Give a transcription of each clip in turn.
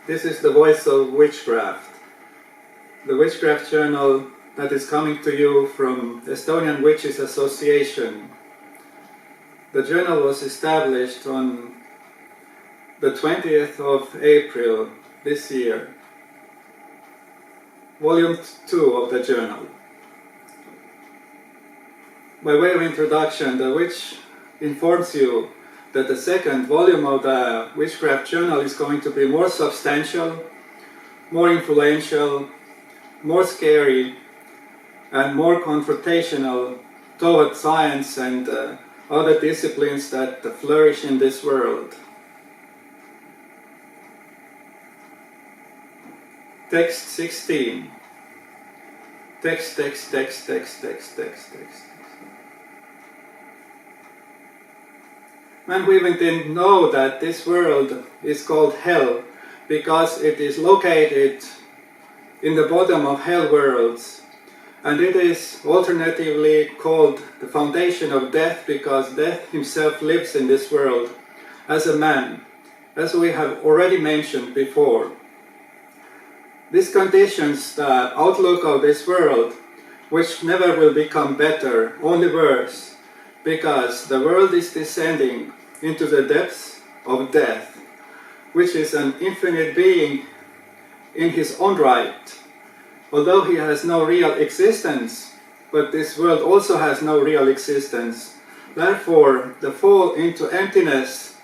This is the Voice of Witchcraft, the witchcraft journal that is coming to you from Estonian Witches Association. The journal was established on the 20th of April this year. Volume 2 of the journal. By way of introduction, the witch informs you that the second volume of the Witchcraft Journal is going to be more substantial, more influential, more scary, and more confrontational toward science and other disciplines that flourish in this world. Text 16. Text. And we even didn't know that this world is called hell because it is located in the bottom of hell worlds, and it is alternatively called the foundation of death because death himself lives in this world as a man, as we have already mentioned before. This conditions the outlook of this world, which never will become better, only worse, because the world is descending into the depths of death, which is an infinite being in his own right, although he has no real existence, but this world also has no real existence. Therefore, the fall into emptiness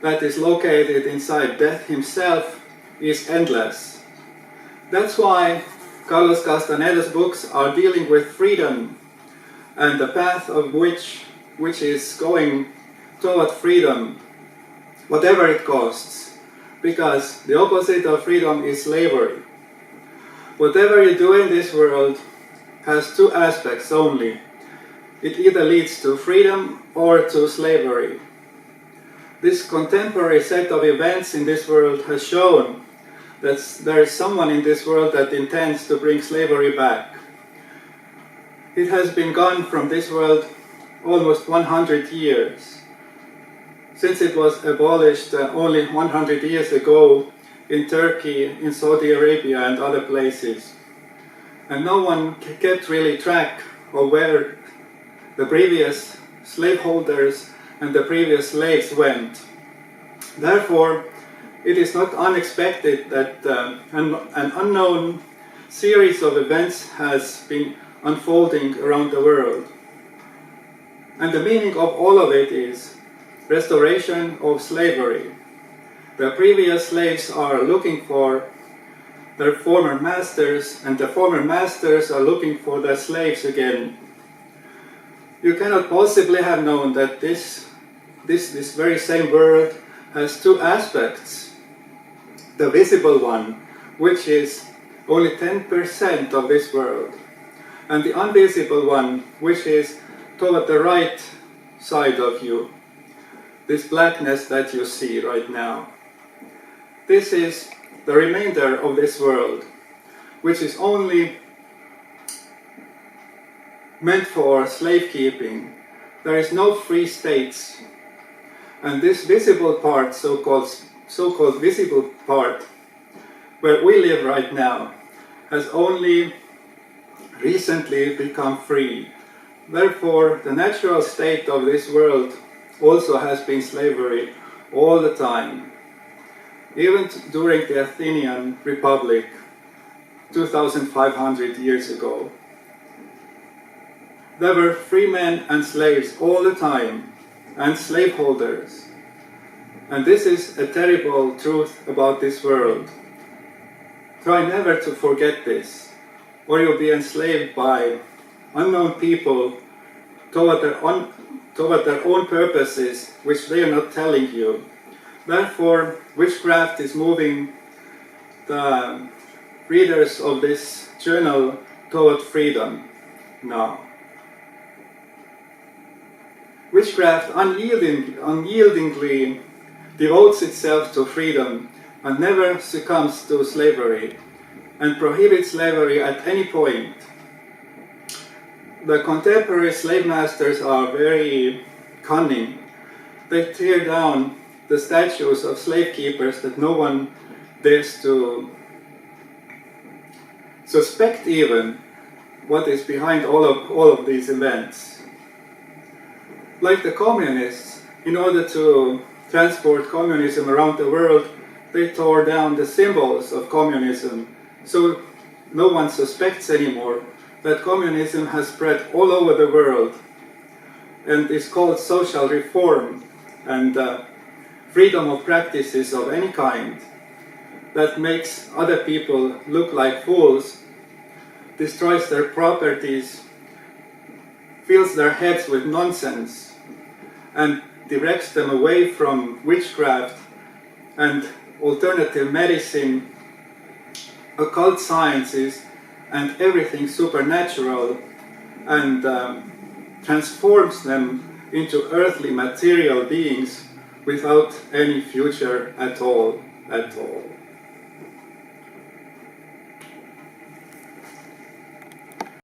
that is located inside death himself is endless. That's why Carlos Castaneda's books are dealing with freedom and the path of which is going toward freedom, whatever it costs, because the opposite of freedom is slavery. Whatever you do in this world has two aspects only. It either leads to freedom or to slavery. This contemporary set of events in this world has shown that there is someone in this world that intends to bring slavery back. It has been gone from this world almost 100 years, since it was abolished only 100 years ago in Turkey, in Saudi Arabia and other places. And no one kept really track of where the previous slaveholders and the previous slaves went. Therefore, it is not unexpected that an unknown series of events has been unfolding around the world. And the meaning of all of it is restoration of slavery. The previous slaves are looking for their former masters, and the former masters are looking for their slaves again. You cannot possibly have known that this very same world has two aspects. The visible one, which is only 10% of this world, and the invisible one, which is toward the right side of you. This blackness that you see right now. This is the remainder of this world, which is only meant for slave keeping. There is no free states. And this visible part, so-called visible part, where we live right now, has only recently become free. Therefore, the natural state of this world also has been slavery all the time. Even during the Athenian Republic, 2,500 years ago. There were free men and slaves all the time, and slaveholders. And this is a terrible truth about this world. Try never to forget this, or you'll be enslaved by unknown people toward their own purposes, which they are not telling you. Therefore, witchcraft is moving the readers of this journal toward freedom now. Witchcraft unyieldingly devotes itself to freedom and never succumbs to slavery, and prohibits slavery at any point. The contemporary slave masters are very cunning. They tear down the statues of slave keepers that no one dares to suspect even what is behind all of these events. Like the communists, in order to transport communism around the world, they tore down the symbols of communism, so no one suspects anymore that communism has spread all over the world and is called social reform and freedom of practices of any kind that makes other people look like fools, destroys their properties, fills their heads with nonsense, and directs them away from witchcraft and alternative medicine, occult sciences, and everything supernatural, and transforms them into earthly material beings without any future at all.